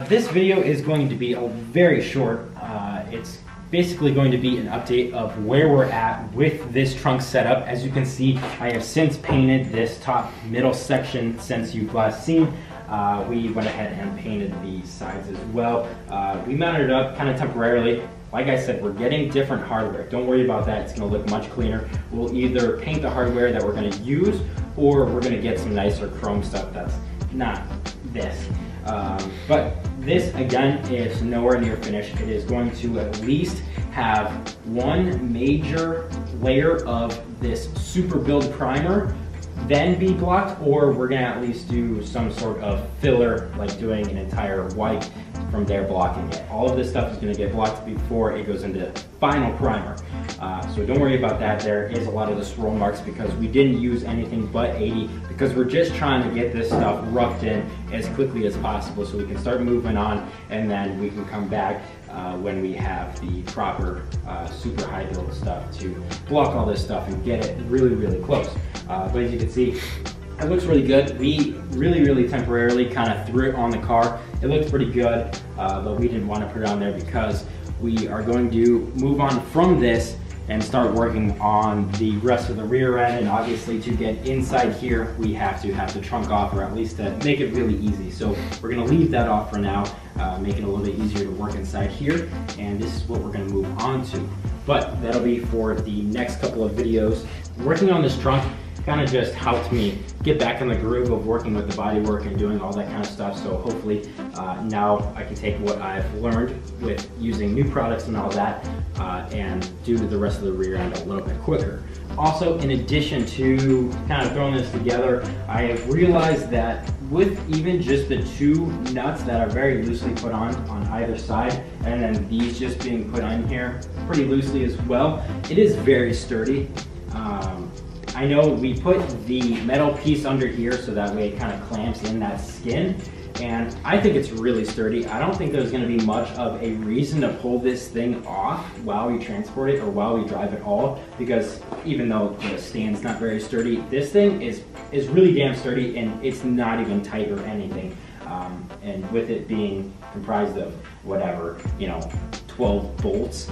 This video is going to be very short. It's basically going to be an update of where we're at with this trunk setup. As you can see, I have since painted this top middle section since you've last seen. We went ahead and painted the sides as well. We mounted it up kind of temporarily. Like I said, we're getting different hardware. Don't worry about that, it's gonna look much cleaner. We'll either paint the hardware that we're gonna use, or we're gonna get some nicer chrome stuff that's not this. But this, again, is nowhere near finished. It is going to at least have one major layer of this super build primer, then be blocked, or we're gonna at least do some sort of filler, like doing an entire white from there blocking it. All of this stuff is gonna get blocked before it goes into final primer. So don't worry about that. There is a lot of the swirl marks because we didn't use anything but 80 because we're just trying to get this stuff roughed in as quickly as possible so we can start moving on, and then we can come back when we have the proper super high build stuff to block all this stuff and get it really, really close. But as you can see, it looks really good. We really temporarily kind of threw it on the car. It looks pretty good, but we didn't want to put it on there because we are going to move on from this and start working on the rest of the rear end. And obviously to get inside here, we have to have the trunk off, or at least to make it really easy. So we're gonna leave that off for now, make it a little bit easier to work inside here. And this is what we're gonna move on to. But that'll be for the next couple of videos. Working on this trunk kind of just helped me get back in the groove of working with the bodywork and doing all that kind of stuff. So hopefully now I can take what I've learned with using new products and all that and do the rest of the rear end a little bit quicker. Also, in addition to kind of throwing this together, I have realized that with even just the two nuts that are very loosely put on either side, and then these just being put on here pretty loosely as well, it is very sturdy. I know we put the metal piece under here so that way it kind of clamps in that skin, and I think it's really sturdy. I don't think there's going to be much of a reason to pull this thing off while we transport it or while we drive it all, because even though the stand's not very sturdy, this thing is really damn sturdy, and it's not even tight or anything. And with it being comprised of whatever, 12 bolts,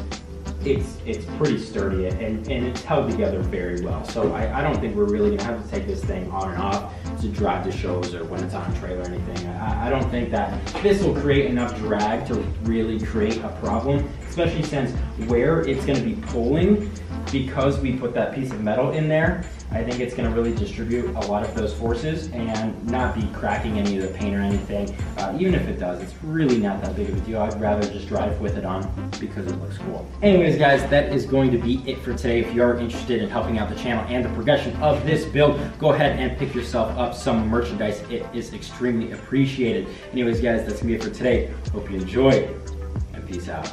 it's pretty sturdy, and it's held together very well. So I don't think we're really gonna have to take this thing on and off to drive to shows or when it's on a trailer or anything. I don't think that this will create enough drag to really create a problem, especially since where it's gonna be pulling, because we put that piece of metal in there, I think it's gonna really distribute a lot of those forces and not be cracking any of the paint or anything. Even if it does, it's really not that big of a deal. I'd rather just drive with it on because it looks cool. Anyways guys, that is going to be it for today. If you are interested in helping out the channel and the progression of this build, go ahead and pick yourself up some merchandise. It is extremely appreciated. Anyways guys, that's gonna be it for today. Hope you enjoyed, and peace out.